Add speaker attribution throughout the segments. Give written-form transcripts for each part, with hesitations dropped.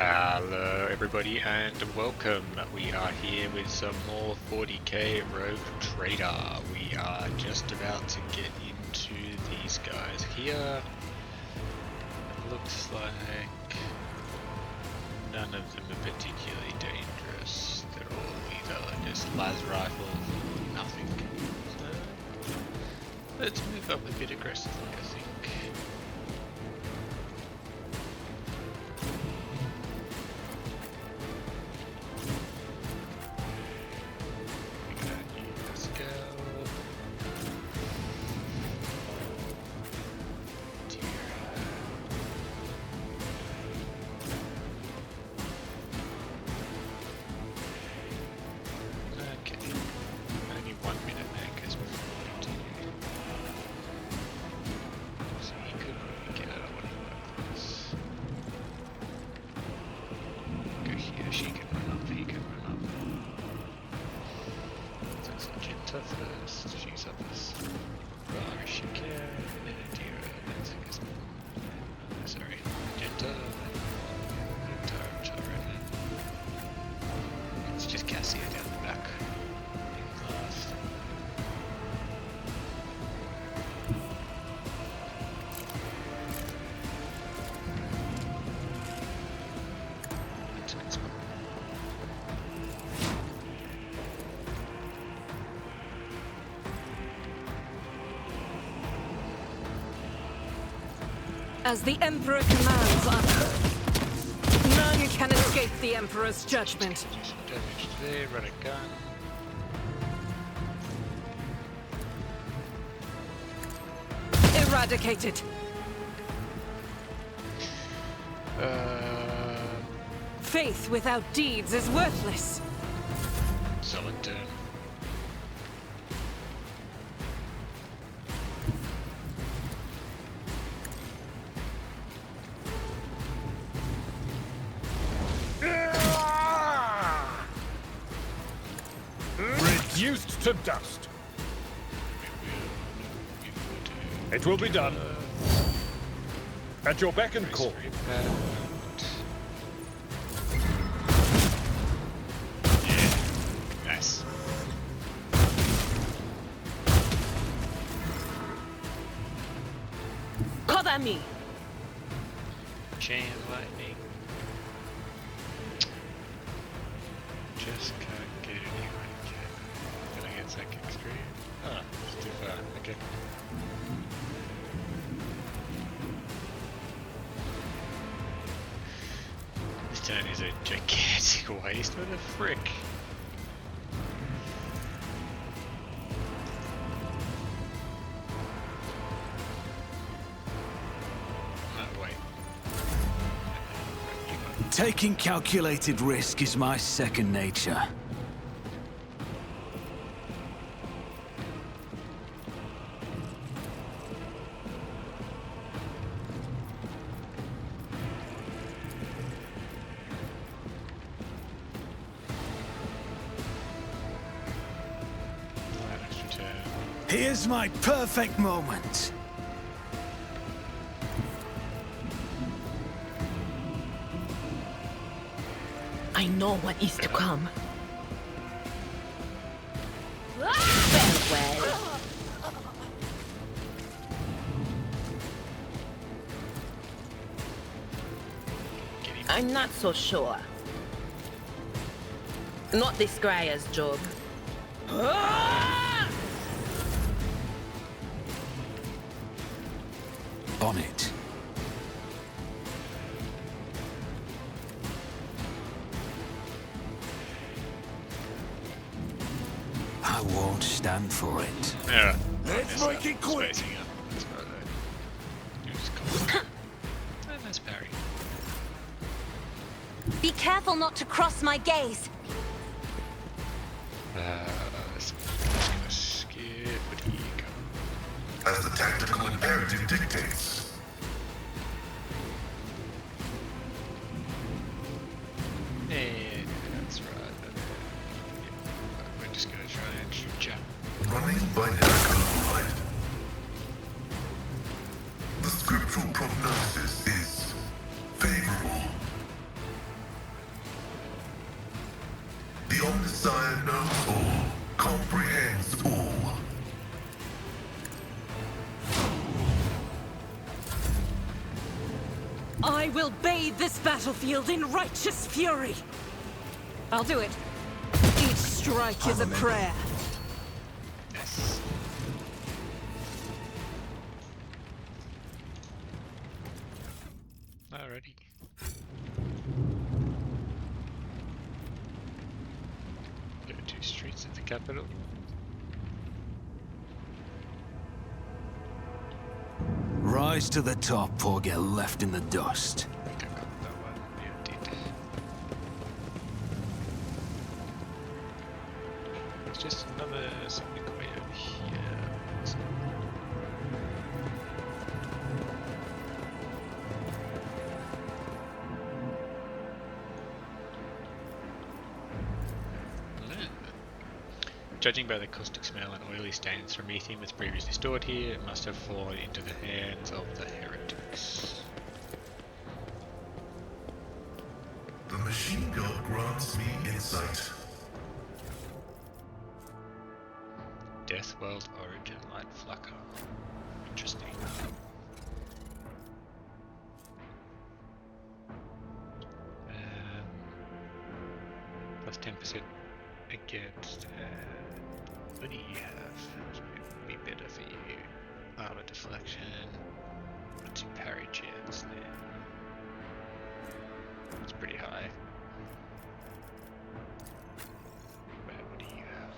Speaker 1: Hello everybody and welcome. We are here with some more 40k Rogue Trader. We are just about to get into these guys here. It looks like none of them are particularly dangerous. They're all either just las rifles or nothing. So let's move up a bit aggressively, I think.
Speaker 2: As the Emperor commands us, none can escape the Emperor's judgment.
Speaker 1: Damage there, run a gun.
Speaker 2: Eradicated. Faith without deeds is worthless.
Speaker 1: Solid turn.
Speaker 3: Reduced to dust. It will be done. At your beck and call.
Speaker 1: Yeah, nice.
Speaker 2: Cover me.
Speaker 1: Chain lightning. Just can't get anywhere. Can I get psychic extreme? Oh, it's too far. Okay. This turn is a gigantic waste. What the frick? Oh, wait.
Speaker 4: Taking calculated risk is my second nature. Here's my perfect moment.
Speaker 5: I know what is to come. Farewell. I'm not so sure. Not this Greyer's job.
Speaker 4: On it. I won't stand for it.
Speaker 1: Yeah.
Speaker 3: Let's make it quick.
Speaker 1: Spacing up. That's about right. You just call it. Oh, nice parry.
Speaker 6: Be careful not to cross my gaze.
Speaker 1: Let's gonna skip. Where do you go?
Speaker 7: As the tactical imperative dictates.
Speaker 1: Yeah, that's right. We're just gonna try and shoot ya.
Speaker 7: Running by Rykad Minoris. The scriptural prognosis is favorable. Sire knows all, comprehends all.
Speaker 2: I will bathe this battlefield in righteous fury. I'll do it. Each strike is a prayer.
Speaker 1: Yes. Alrighty. Go to streets of the capital.
Speaker 4: Rise to the top or get left in the dust.
Speaker 1: I think I got that one. Yeah, I did. It's just another something way over here. So, judging by the caustic smell and oily stains from ethane that's previously stored here, it must have fallen into the hands of the heretics.
Speaker 7: The machine gun grants me insight.
Speaker 1: Death World Origin Light Flacker. Interesting. Plus 10% against. What do you have? Which would be better for you? Armor deflection. What's your parry chance then? It's pretty high. What do you have?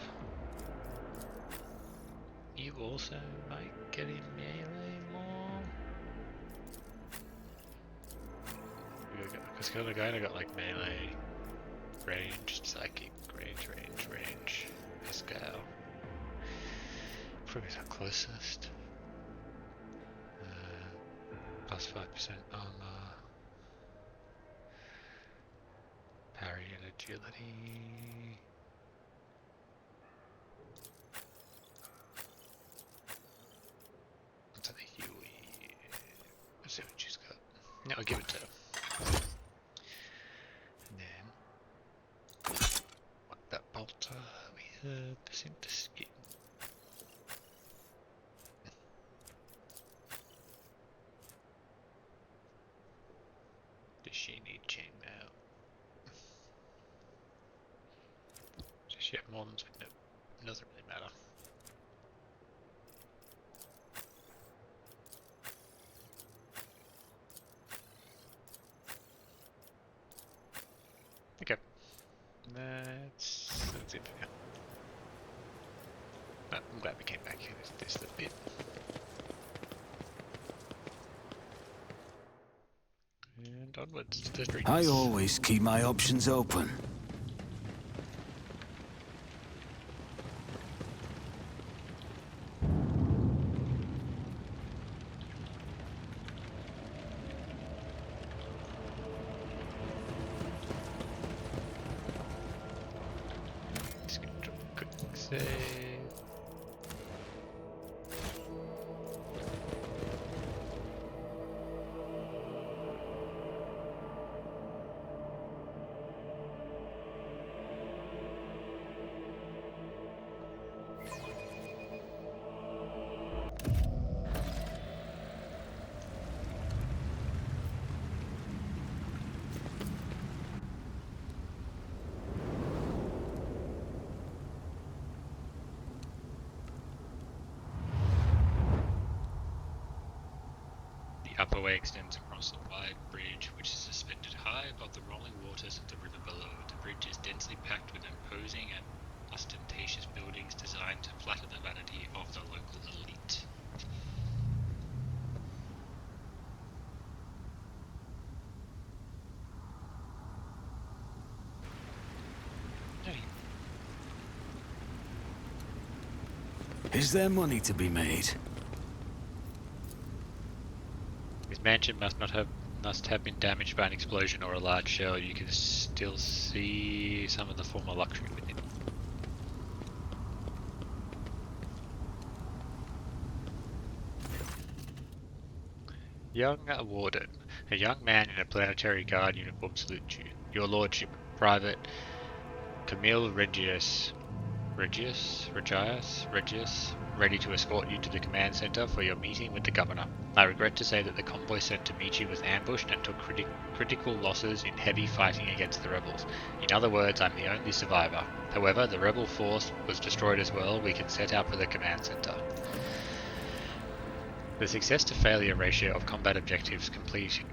Speaker 1: You also might get in melee more. Because the guy got like melee, range, psychic, range, Pasqal. Probably the closest. Plus 5% armor, parry and agility. What's the Huey? Let's see what she's got. No, I'll give it to her. And then, what that bolter? We have percent to skin. Does she need chainmail? Does she have more than no? It doesn't really matter. Okay. That's it for now. But I'm glad we came back here. This little bit. And onwards to the streets.
Speaker 4: I always keep my options open.
Speaker 1: Just gonna drop a quick save. The upper way extends across a wide bridge which is suspended high above the rolling waters of the river below. The bridge is densely packed with imposing and ostentatious buildings designed to flatter the vanity of the local elite.
Speaker 4: Is there money to be made?
Speaker 1: His mansion must have been damaged by an explosion or a large shell. You can still see some of the former luxury within. Young Warden, a young man in a planetary guard uniform salutes you. Your lordship, Private Camille Regius, ready to escort you to the command center for your meeting with the governor. I regret to say that the convoy sent to meet you was ambushed and took critical losses in heavy fighting against the rebels. In other words, I'm the only survivor. However, the rebel force was destroyed as well. We can set out for the command center. The success to failure ratio of combat objectives completion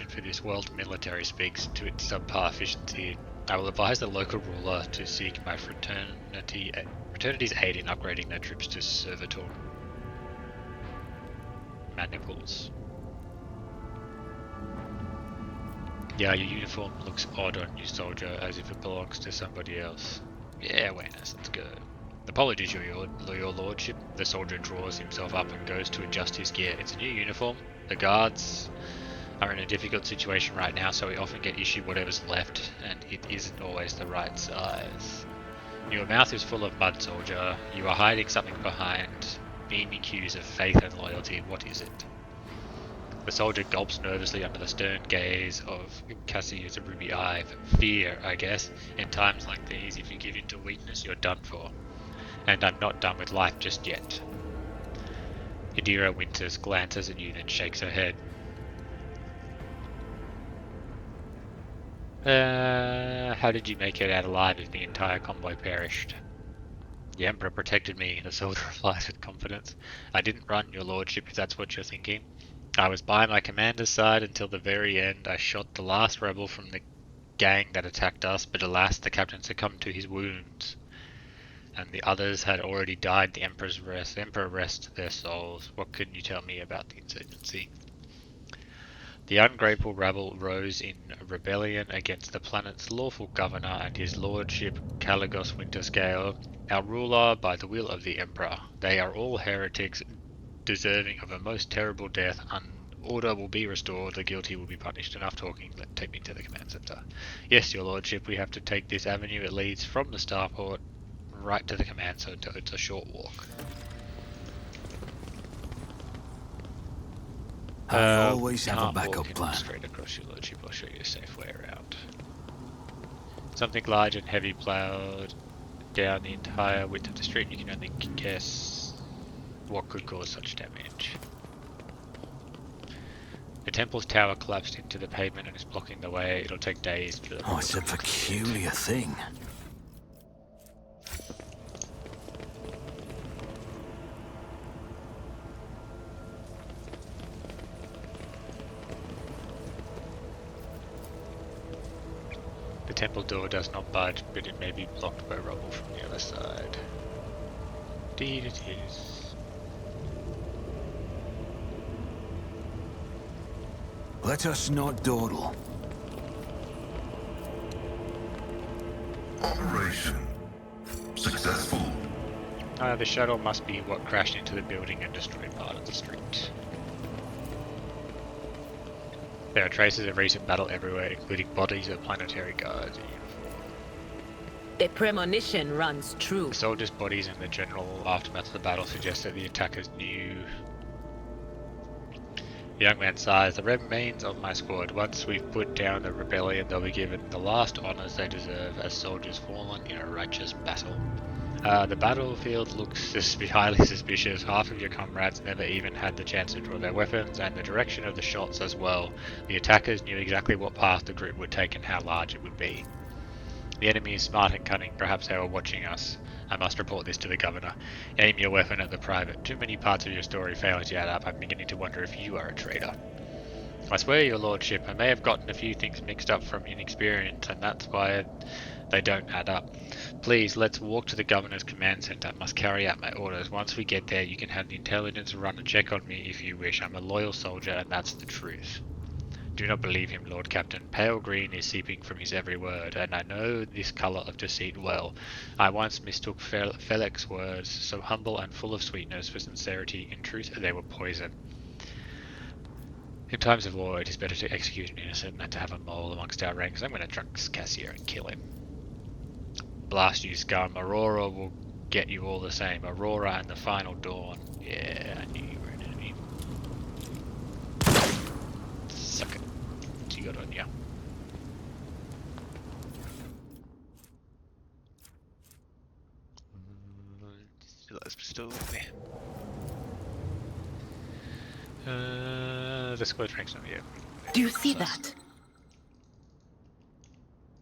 Speaker 1: for this world military speaks to its subpar efficiency. I will advise the local ruler to seek my fraternity's aid in upgrading their troops to servitor maniples. Yeah, your uniform looks odd on you, soldier, as if it belongs to somebody else. Yeah, awareness, let's go. Apologies, your lordship. The soldier draws himself up and goes to adjust his gear. It's a new uniform. The guards are in a difficult situation right now, so we often get issued whatever's left, and it isn't always the right size. Your mouth is full of mud, soldier. You are hiding something behind beaming hues of faith and loyalty. What is it? The soldier gulps nervously under the stern gaze of Cassie's ruby eye. Fear, I guess. In times like these, if you give in to weakness, you're done for. And I'm not done with life just yet. Idira Winters glances at you, then shakes her head. How did you make it out alive if the entire convoy perished? The Emperor protected me, the soldier replies with confidence. I didn't run, your lordship, if that's what you're thinking. I was by my commander's side until the very end. I shot the last rebel from the gang that attacked us, but alas, the captain succumbed to his wounds. And the others had already died. The Emperor rest their souls. What can you tell me about the insurgency? The ungrateful rabble rose in rebellion against the planet's lawful governor and his lordship Caligos Winterscale, our ruler by the will of the Emperor. They are all heretics, deserving of a most terrible death. Order will be restored, the guilty will be punished. Enough talking, take me to the command center. Yes, your lordship, we have to take this avenue. It leads from the starport right to the command center. It's a short walk.
Speaker 4: I always have a backup plan.
Speaker 1: Straight across, your lordship. I'll show you a safe way around. Something large and heavy plowed down the entire width of the street. You can only guess what could cause such damage. The temple's tower collapsed into the pavement and is blocking the way. It'll take days for the...
Speaker 4: Oh, it's a peculiar thing.
Speaker 1: The temple door does not budge, but it may be blocked by rubble from the other side. Indeed it is.
Speaker 4: Let us not dawdle.
Speaker 7: Operation successful.
Speaker 1: The shuttle must be what crashed into the building and destroyed part of the street. There are traces of recent battle everywhere, including bodies of planetary guards.
Speaker 5: The premonition runs true.
Speaker 1: The soldiers' bodies and the general aftermath of the battle suggest that the attackers knew. The young man sighs. The remains of my squad. Once we've put down the rebellion, they'll be given the last honors they deserve as soldiers fallen in a righteous battle. The battlefield looks highly suspicious. Half of your comrades never even had the chance to draw their weapons, and the direction of the shots as well. The attackers knew exactly what path the group would take and how large it would be. The enemy is smart and cunning. Perhaps they were watching us. I must report this to the governor. Aim your weapon at the private. Too many parts of your story fail to add up. I'm beginning to wonder if you are a traitor. I swear, your lordship, I may have gotten a few things mixed up from inexperience, and that's why they don't add up. Please, let's walk to the governor's command center. I must carry out my orders. Once we get there, you can have the intelligence run a check on me if you wish. I'm a loyal soldier, and that's the truth. Do not believe him, Lord Captain. Pale green is seeping from his every word, and I know this colour of deceit well. I once mistook Felix's words, so humble and full of sweetness, for sincerity. In truth, they were poison. In times of war, it is better to execute an innocent than to have a mole amongst our ranks. I'm going to drunk Cassia and kill him. Blast you, scum. Aurora will get you all the same. Aurora and the final dawn. Yeah, I knew you were an enemy. Suck it. What you got on you? still with me. The squad rank's not yet.
Speaker 5: Do you see that?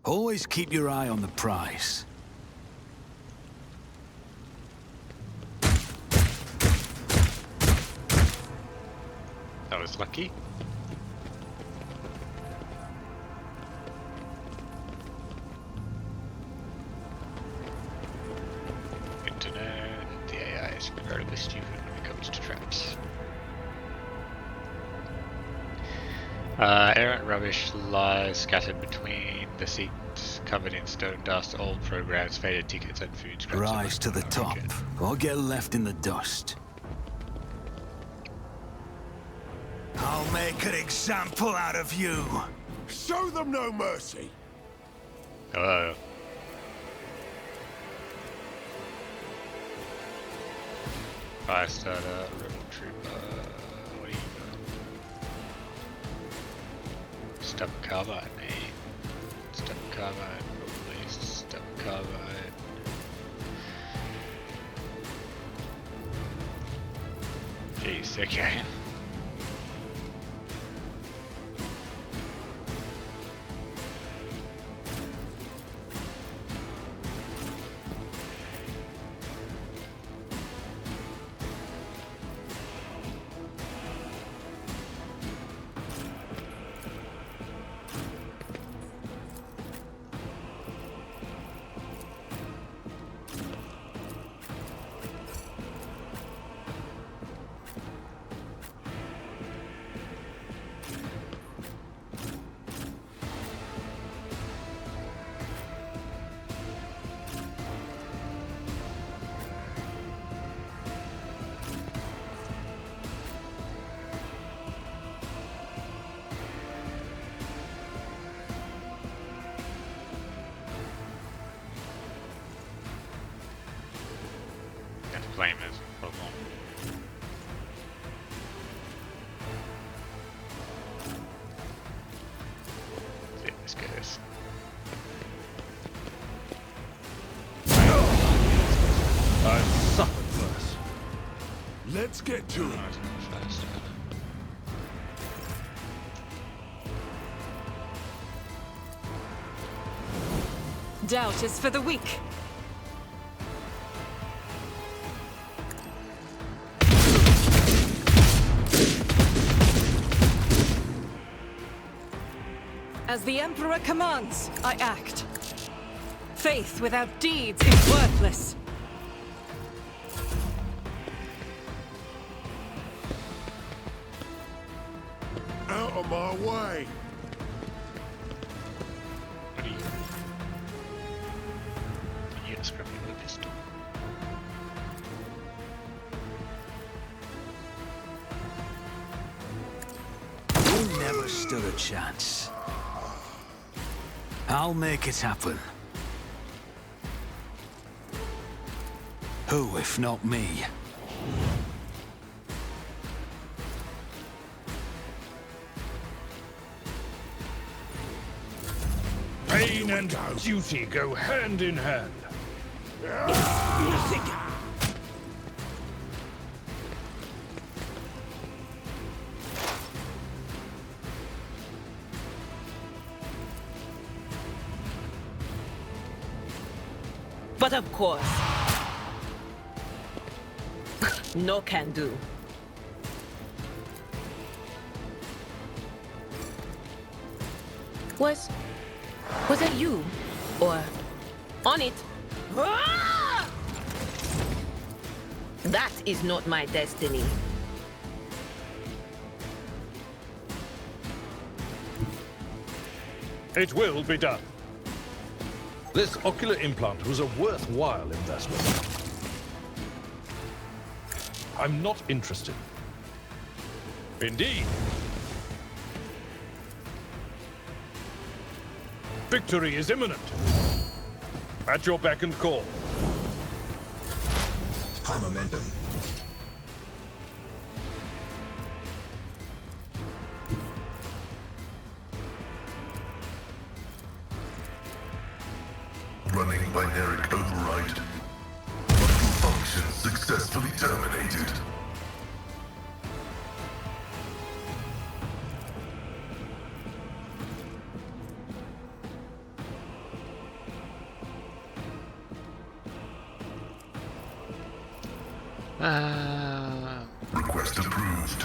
Speaker 4: Always keep your eye on the prize.
Speaker 1: That was lucky. Good to know the AI is incredibly stupid when it comes to traps. Errant rubbish lies scattered between the seats, covered in stone dust, old programs, faded tickets, and food scraps.
Speaker 4: Rise to the top, or get left in the dust. I'll make an example out of you.
Speaker 3: Show them no mercy.
Speaker 1: Oh. Fire starter, rebel trooper. What do you got? Stubborn carbine, eh? Stubborn carbine, probably. Stubborn carbine. Jeez, okay. Flame is problem. See how this goes.
Speaker 3: I've suffered worse. Let's get to it.
Speaker 2: Doubt is for the weak. As the Emperor commands, I act. Faith without deeds is worthless.
Speaker 3: Out of my way.
Speaker 1: What are you? You're scrapping with a pistol.
Speaker 4: You never stood a chance. I'll make it happen. Who, if not me?
Speaker 3: Pain and duty go hand in hand.
Speaker 5: But of course. No can do. Was that you? Or on it? Ah! That is not my destiny.
Speaker 3: It will be done. This ocular implant was a worthwhile investment. I'm not interested. Indeed. Victory is imminent. At your beck and call.
Speaker 7: High momentum. Running binary override. Vital Mission successfully terminated. Request approved.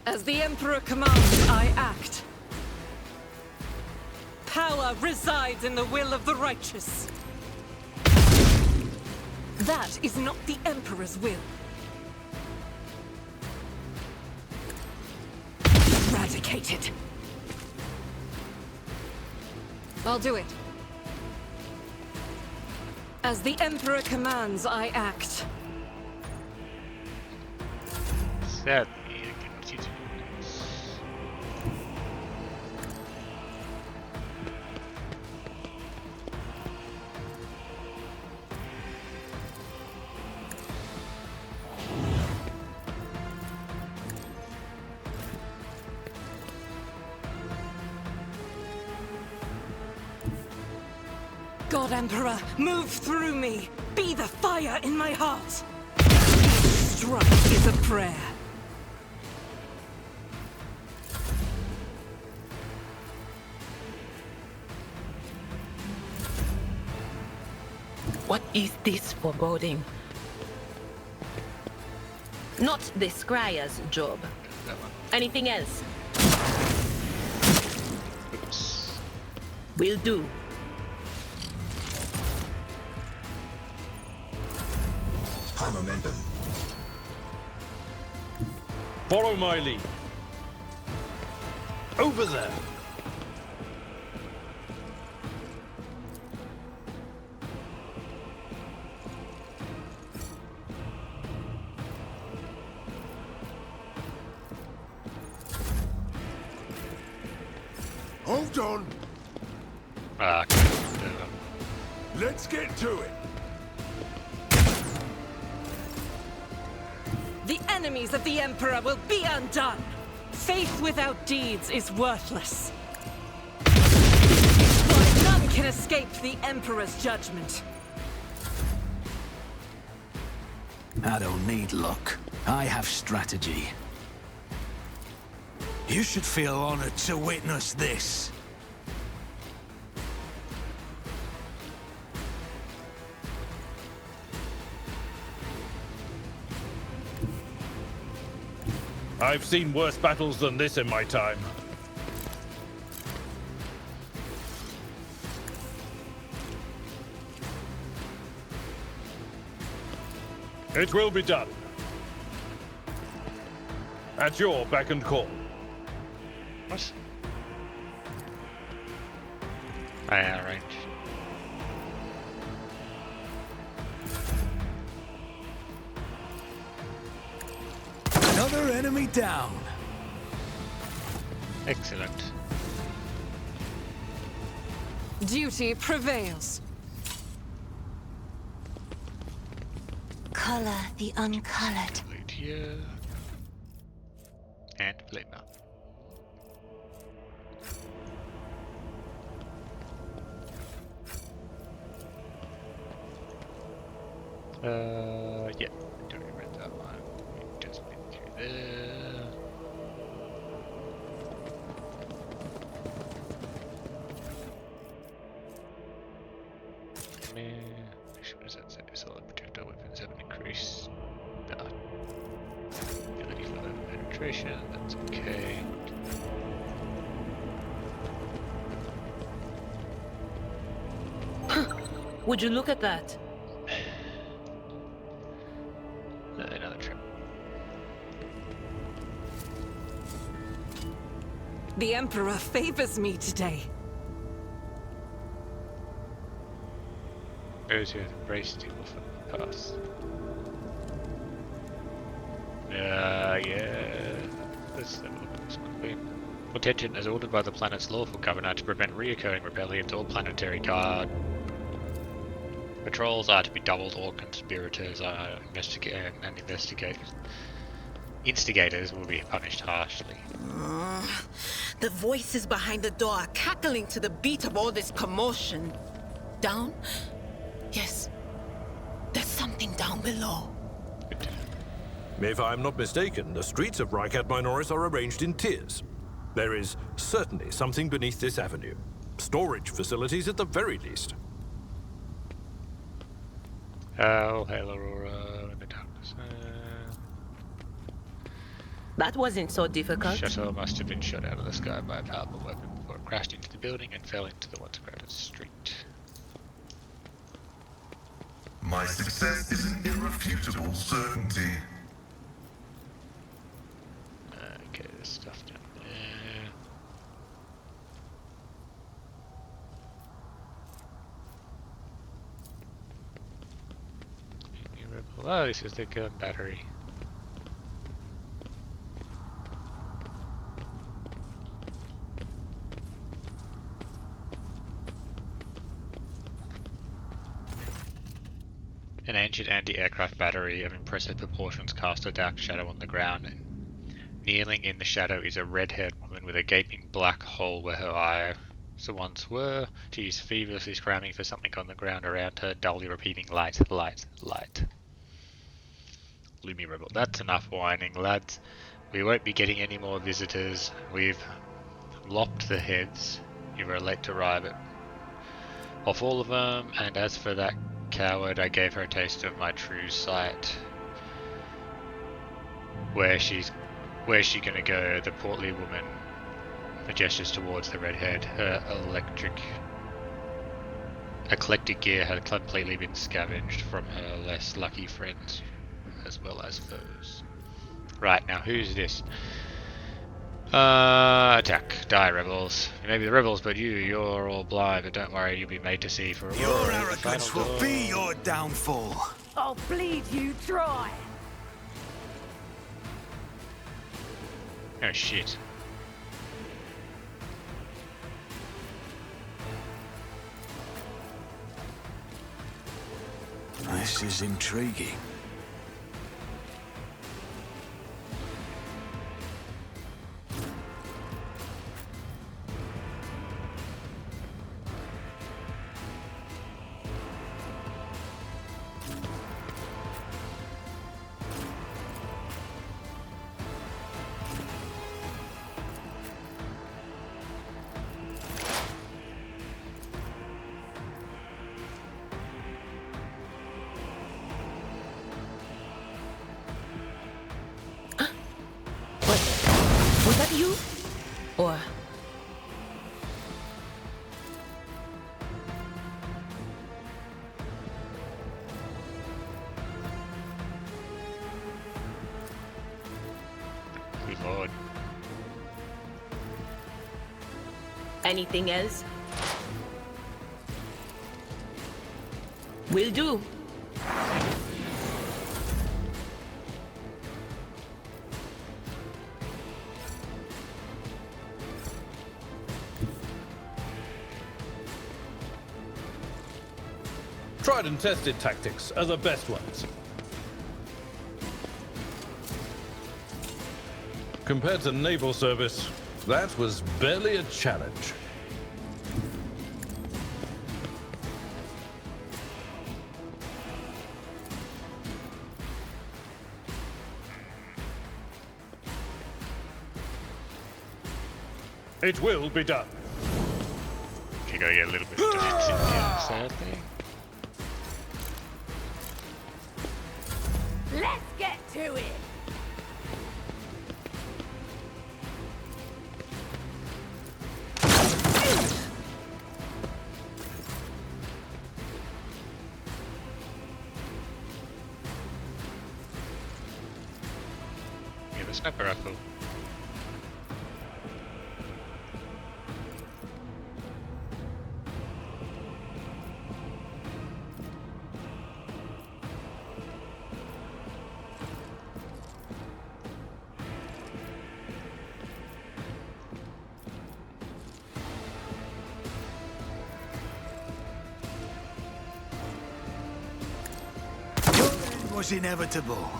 Speaker 2: As the Emperor commands, I act. Power resides in the will of the righteous. That is not the Emperor's will. Eradicate it. I'll do it. As the Emperor commands, I act.
Speaker 1: Sadly, I cannot use it.
Speaker 2: God Emperor, move through me. Be the fire in my heart. Each strike is a prayer.
Speaker 5: What is this foreboding? Not the Scryer's job.
Speaker 1: That one.
Speaker 5: Anything else?
Speaker 1: Oops.
Speaker 5: Will do.
Speaker 7: High momentum.
Speaker 3: Follow my lead. Over there.
Speaker 7: Hold on.
Speaker 1: Ah, okay.
Speaker 7: Let's get to it.
Speaker 2: The enemies of the Emperor will be undone. Faith without deeds is worthless. For none can escape the Emperor's judgment.
Speaker 4: I don't need luck. I have strategy. You should feel honored to witness this.
Speaker 3: I've seen worse battles than this in my time. It will be done. At your beck and call.
Speaker 1: What? Ah, right.
Speaker 4: Another enemy down.
Speaker 1: Excellent.
Speaker 2: Duty prevails.
Speaker 6: Color the uncolored.
Speaker 1: Loot here. And flamer. Yeah, don't read that one. We've just been through there. What does that say? Solid projectile weapons have an increased ability for that penetration. That's okay.
Speaker 5: Would you look at that?
Speaker 1: Another trip.
Speaker 2: The Emperor favors me today.
Speaker 1: Those who have embraced it will find the past. Yeah. Let's have a look at this quickly. Attention as ordered by the planet's lawful governor to prevent reoccurring rebellions or planetary guard. Patrols are to be doubled, all conspirators are instigators will be punished harshly.
Speaker 2: The voices behind the door are cackling to the beat of all this commotion. Down? Yes. There's something down below.
Speaker 3: If I'm not mistaken, the streets of Rykad Minoris are arranged in tiers. There is certainly something beneath this avenue. Storage facilities at the very least.
Speaker 1: Oh, hail Aurora in the darkness.
Speaker 5: That wasn't so difficult.
Speaker 1: Shuttle must have been shot out of the sky by a powerful weapon before it crashed into the building and fell into the once crowded street.
Speaker 7: My success is an irrefutable certainty.
Speaker 1: Okay, there's stuff down there. Oh, this is the gun battery. An ancient anti-aircraft battery of impressive proportions casts a dark shadow on the ground. Kneeling in the shadow is a red-haired woman with a gaping black hole where her eyes once were. She is feverishly scrambling for something on the ground around her, dully repeating, "Light, light, light." Gloomy rebel. That's enough whining, lads. We won't be getting any more visitors. We've lopped the heads. You were late to arrive off all of them, and as for that coward, I gave her a taste of my true sight. Where's she gonna go? The portly woman gestures towards the redhead. Her eclectic gear had completely been scavenged from her less lucky friends as well as foes. Right, now who's this? Attack. Die, rebels. You may be the rebels, but you're all blind, but don't worry, you'll be made to see for
Speaker 4: Your
Speaker 1: Aurora, the
Speaker 4: arrogance
Speaker 1: final
Speaker 4: will
Speaker 1: door.
Speaker 4: be your downfall.
Speaker 6: I'll bleed you dry.
Speaker 1: Oh shit.
Speaker 4: This is intriguing.
Speaker 5: Was that you? Or...
Speaker 1: Good lord.
Speaker 5: anything else? Will do.
Speaker 3: Tried and tested tactics are the best ones. Compared to naval service, that was barely a challenge. It will be done.
Speaker 1: Okay, gotta get a little bit of defensive here, sadly.
Speaker 6: Let's get to it.
Speaker 1: Get a sniper rifle.
Speaker 4: was inevitable.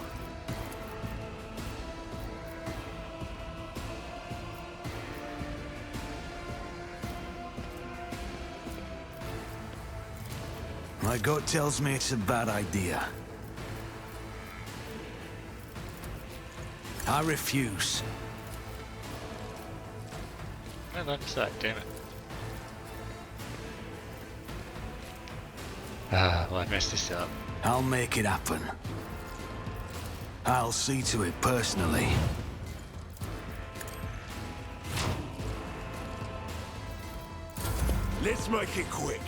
Speaker 4: My gut tells me it's a bad idea. I refuse.
Speaker 1: No, that's that, damn it. Ah, well, I messed this up.
Speaker 4: I'll make it happen. I'll see to it personally.
Speaker 8: Let's make it quick.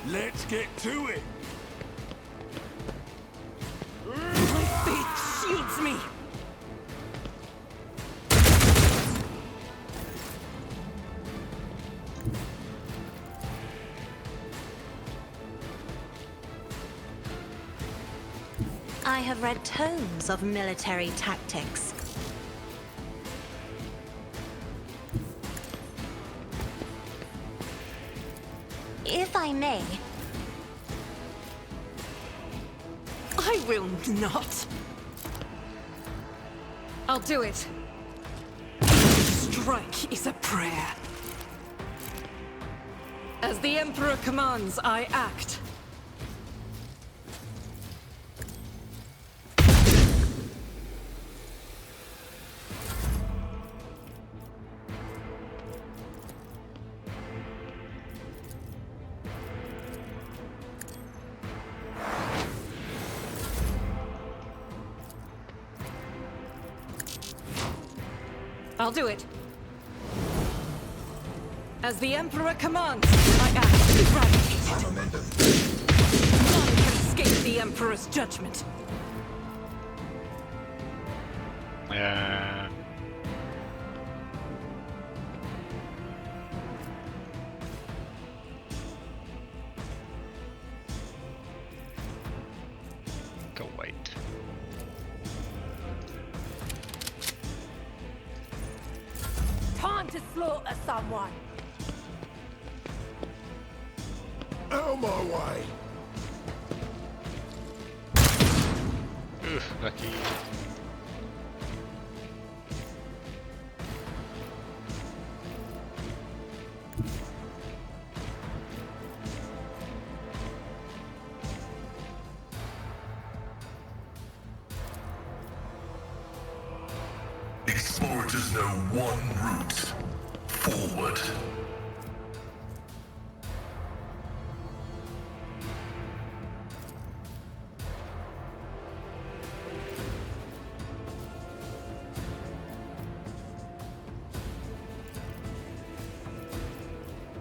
Speaker 8: Let's get to it.
Speaker 2: My faith shields me.
Speaker 9: I have read tomes of military tactics. If I may,
Speaker 2: I will not. I'll do it. Strike is a prayer. As the Emperor commands, I act. I'll do it. As the Emperor commands, I act eradicated. None can escape the Emperor's judgment.
Speaker 1: Go wait.
Speaker 6: Time to slaughter someone.
Speaker 8: Out my way.
Speaker 1: Oof, lucky.
Speaker 7: Explorers know one route forward.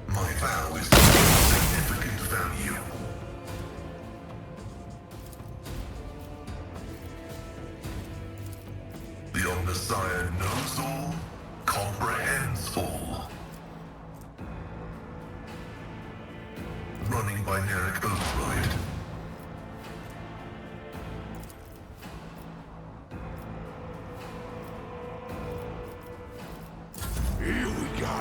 Speaker 7: My vow is of significant value. The Omnissiah knows all, comprehends all. Running by Nerek Oathright.
Speaker 8: Here we go.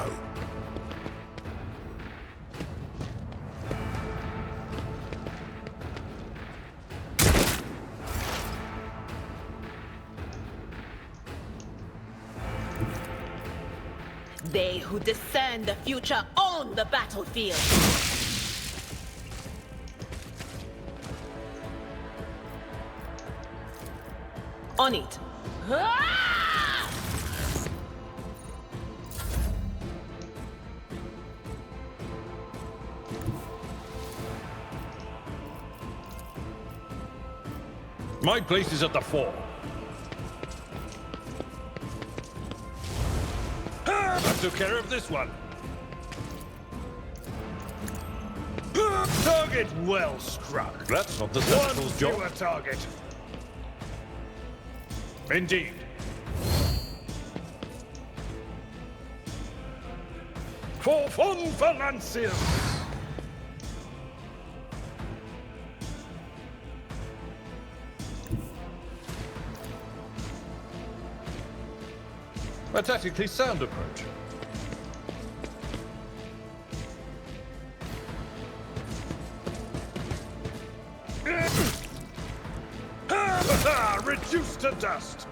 Speaker 5: They who discern the future own the battlefield. On it. Ah!
Speaker 3: My place is at the fore. I took care of this one. Target well struck. That's not the sentinel's job. One fewer target. Indeed. For fun for Lanciers! A tactically sound approach. dust.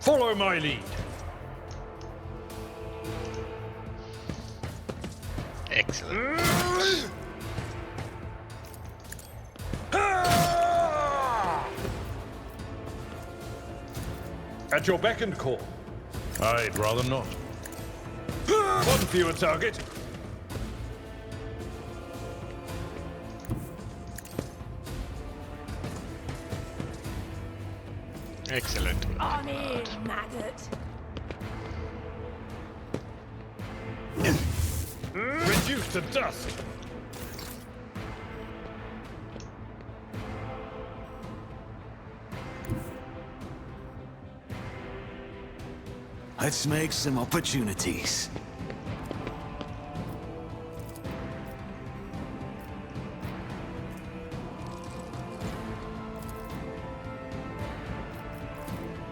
Speaker 3: Follow my lead.
Speaker 1: Excellent.
Speaker 3: At your beck and call. I'd rather not. One fewer target.
Speaker 1: Excellent.
Speaker 6: On in, maggot.
Speaker 3: Reduced to dust.
Speaker 4: Let's make some opportunities.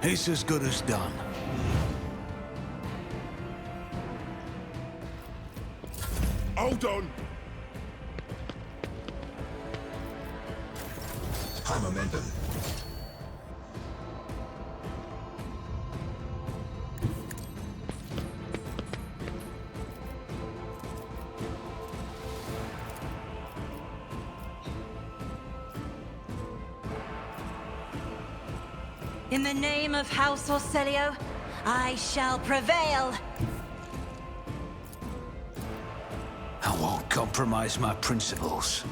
Speaker 4: It's as good as done.
Speaker 8: Hold on.
Speaker 7: High momentum.
Speaker 9: In the name of House Orcelio, I shall prevail.
Speaker 4: I won't compromise my principles.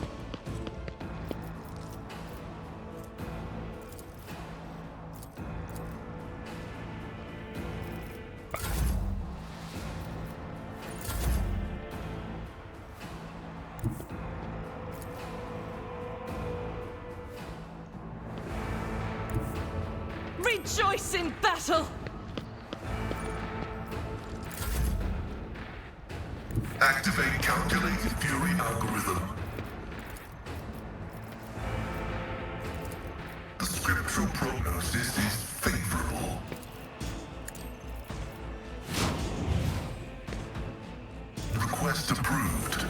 Speaker 5: Rejoice in battle!
Speaker 7: Activate calculated fury algorithm. The scriptural prognosis is favorable. Request approved.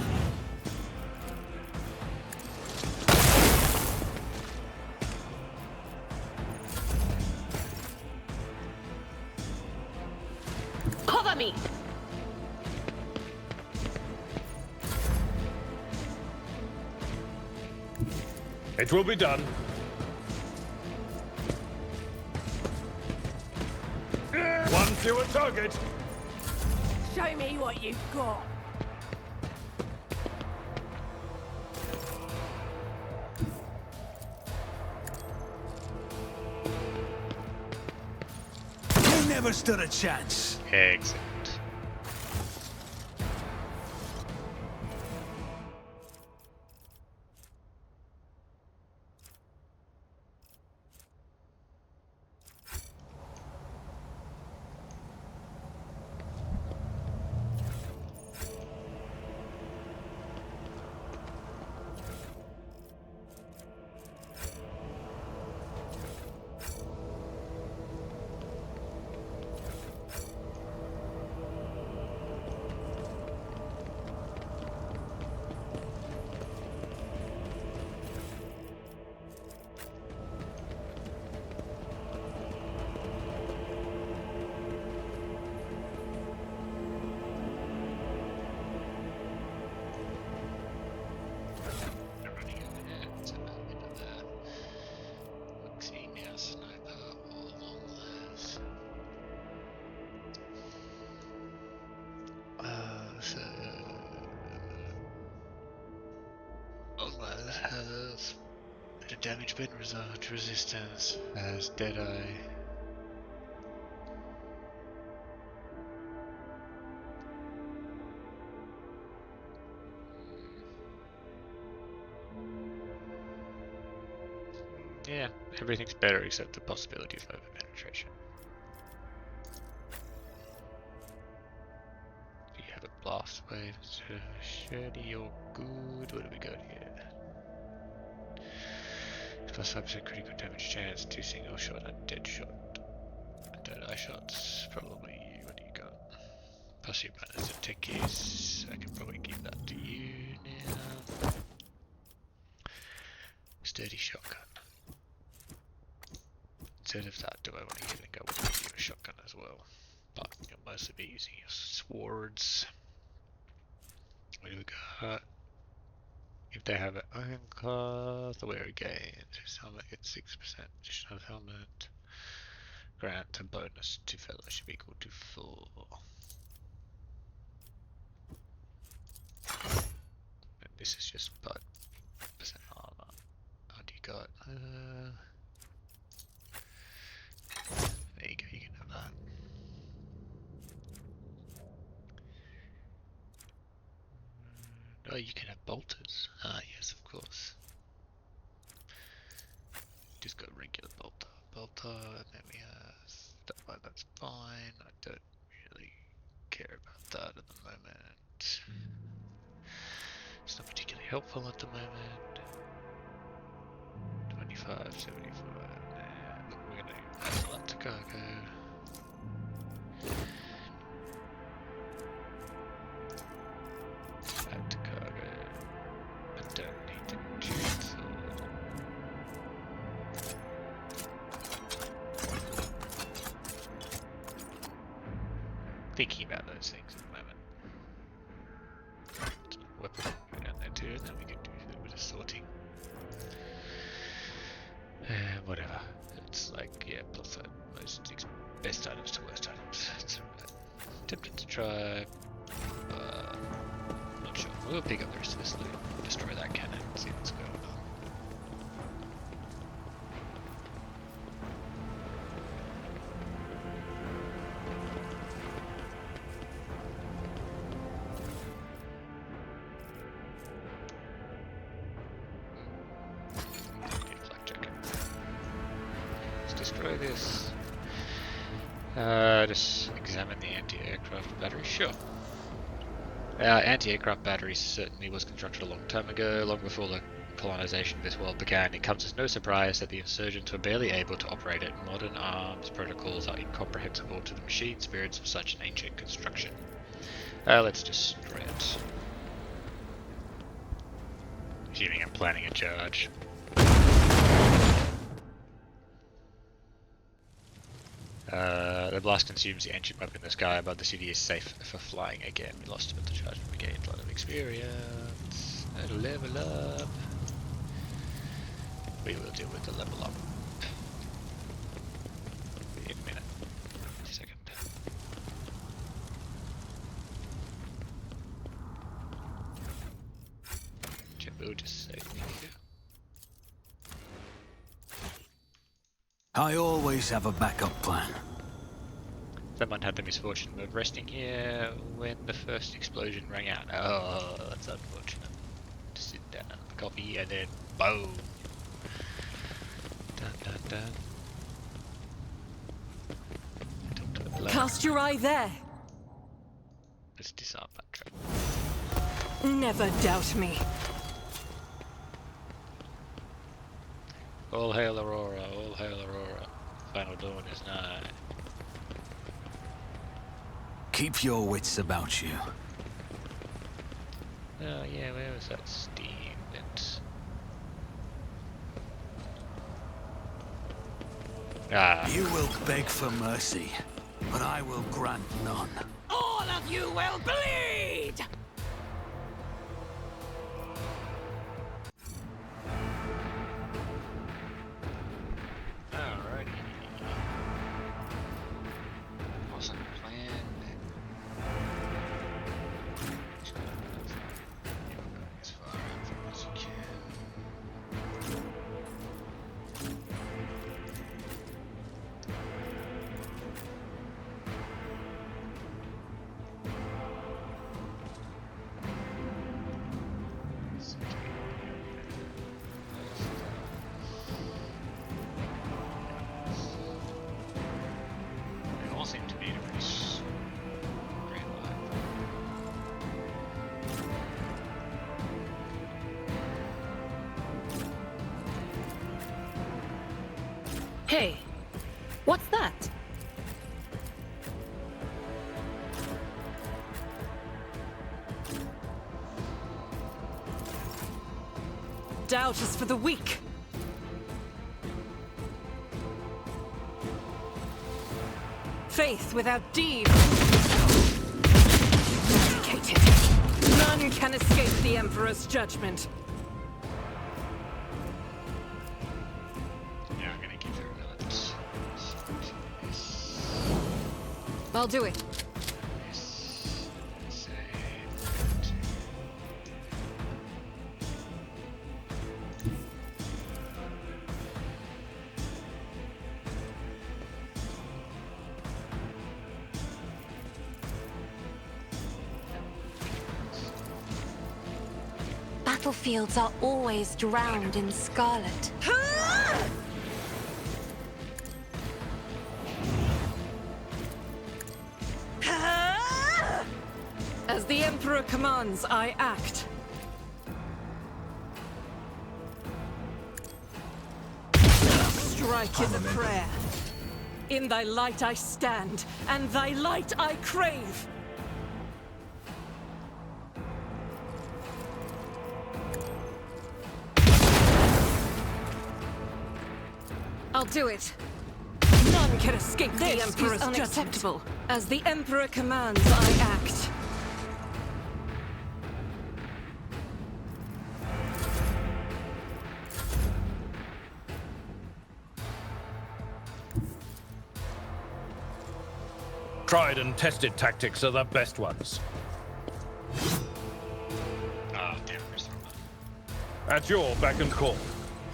Speaker 5: Cover me!
Speaker 3: It will be done. One fewer target.
Speaker 6: Show me what you've got.
Speaker 4: You never stood a chance.
Speaker 1: Excellent. Has the damage been resolved to resistance as Deadeye? Yeah, everything's better except the possibility of over-penetration. Do you have a blast wave? Shady or good? What do we got here? Plus 5% critical damage chance, 2 single shot and dead shot. Dead eye shots, probably. What do you got? Plus your bonus and tick is. I can probably give that to you now. sturdy shotgun. Instead of that, do I want to even go with a shotgun as well? But you'll mostly be using your swords. What do we got? If they have an iron cloth, the wearer gains. His helmet gets 6% additional helmet. Grant a bonus to fellowship equal to 4. And this is just but percent armor. What do you got? There you go, you can have that. Oh, you can have bolters. Ah, yes, of course. Just got regular bolter, and then we have stuff like that's fine. I don't really care about that at the moment. It's not particularly helpful at the moment. 25, 75. Nah, look, we're gonna add a lot to cargo. Add to cargo. I don't need to chainsaw. Thinking about those things at the moment. Weapon go down there too, and then we can do a little bit of sorting. Whatever. It's like, yeah, plus most best items to worst items. It's tempted to try, not sure. We'll pick up the rest of this loot, destroy that cannon, and see what's going on. Destroy this. Just examine the anti-aircraft battery. Sure. Anti-aircraft battery certainly was constructed a long time ago, long before the colonization of this world began. It comes as no surprise that the insurgents were barely able to operate it. Modern arms protocols are incomprehensible to the machine spirits of such an ancient construction. Let's destroy it. Assuming I'm planning a charge. The blast consumes the ancient weapon. The sky above the city is safe for flying again. We lost a bit of charge, but we gained a lot of experience. Level up. We will deal with the level up in a minute. Wait a second. We'll just save here.
Speaker 4: I always have a backup plan.
Speaker 1: Someone had the misfortune of resting here when the first explosion rang out. Oh, that's unfortunate. Just sit down, have a coffee, and then boom! Dun dun dun. Talk to the blood.
Speaker 9: Cast your eye there.
Speaker 1: Let's disarm that trap.
Speaker 9: Never doubt me.
Speaker 1: All hail Aurora, all hail Aurora. Final dawn is nigh.
Speaker 4: Keep your wits about you.
Speaker 1: Oh yeah, where was that steam vent? Ah.
Speaker 4: You will beg for mercy, but I will grant none.
Speaker 6: All of you will bleed!
Speaker 1: Alrighty. Awesome plan. As far out as you can. They all seem to be in a pretty straight line.
Speaker 5: Hey, what's that?
Speaker 9: Doubt is for the weak.
Speaker 6: Faith without deed. Dedicated. None can escape the Emperor's judgment.
Speaker 1: Yeah, I'm gonna give her a minute.
Speaker 6: I'll do it.
Speaker 9: Battlefields are always drowned in scarlet.
Speaker 6: As the Emperor commands, I act. Strike is a prayer. In thy light I stand, and thy light I crave. I'll do it. None can escape the Emperor's judgment. As the Emperor commands, I act.
Speaker 3: Tried and tested tactics are the best ones.
Speaker 1: Ah, damn, Mr.
Speaker 3: At your beck and call.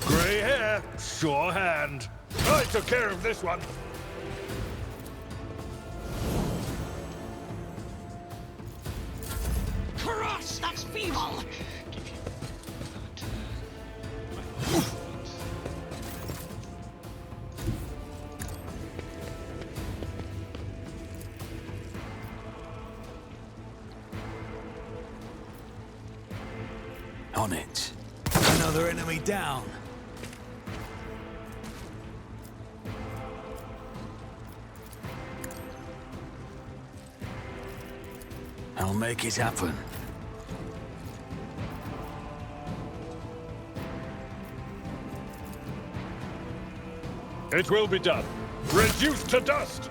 Speaker 3: Grey hair, sure hand. I took care of this one.
Speaker 6: Crush that feeble!
Speaker 4: On it. Another enemy down. I'll make it happen.
Speaker 3: It will be done. Reduced to dust.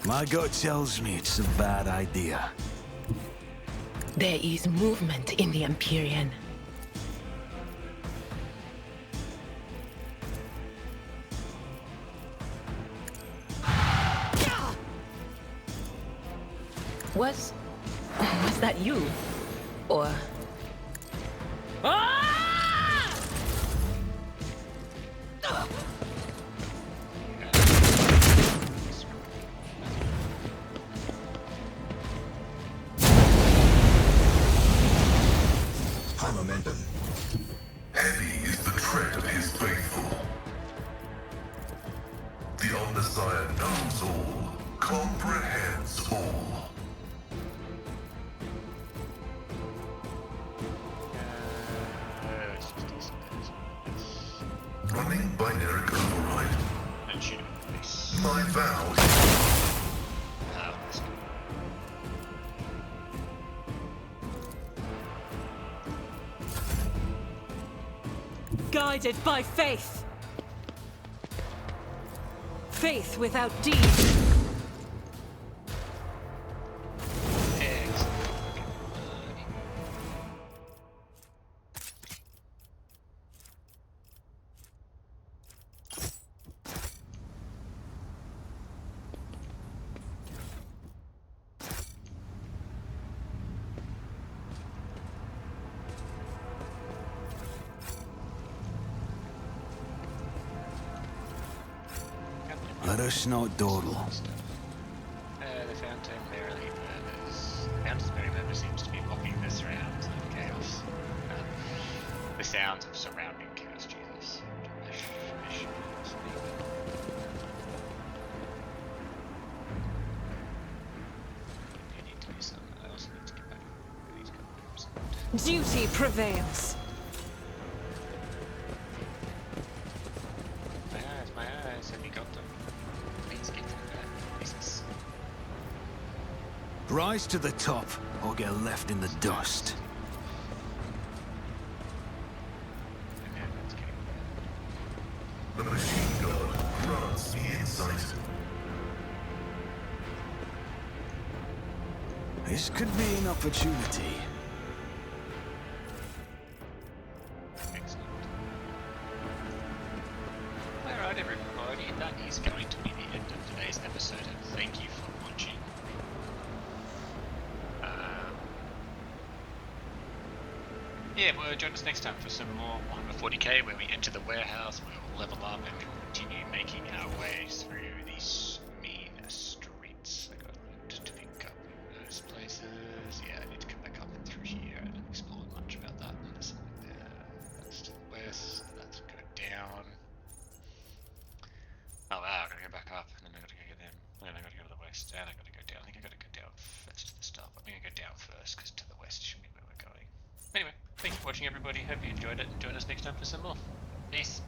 Speaker 4: My gut tells me it's a bad idea.
Speaker 2: There is movement in the Empyrean. Was that you? Or...
Speaker 7: High momentum. Heavy is the tread of his faithful. The Omnissiah knows all, comprehends all. Running binary override.
Speaker 1: And shoot him in the face.
Speaker 7: My vow.
Speaker 1: Let's go.
Speaker 6: Guided by faith. Faith without deed.
Speaker 1: Excellent.
Speaker 4: Let us not dawdle.
Speaker 1: The Fountain merrily murmurs. The Fountain's merry murmur seems to be mocking the surrounds of chaos. The sounds of surrounding chaos, Jesus. I need to do something. I also need to get back. I need to go.
Speaker 6: Duty prevails.
Speaker 1: My eyes, have you got them? Please get to that business.
Speaker 4: Rise to the top, or get left in the dust. This could be an opportunity.
Speaker 1: Excellent. Alright everybody, that is going to be the end of today's episode, and thank you for watching. Yeah, well, join us next time for some more Warhammer 40k, where we enter the warehouse, we'll level up, and we'll continue making our way through these mean streets. I got a lot to pick up in those places. Yeah, I need to come back up and through here. I didn't explore much about that. There's something there. That's to the west. That's go down. Oh wow, I gotta go back up, and then I gotta go get them. And then I gotta go to the west, and I gotta go down. I think I gotta go down first to the start. I'm gonna go down first, because to the west should be where we're going. Anyway, thanks for watching everybody, hope you enjoyed it, and join us next time for some more. Peace.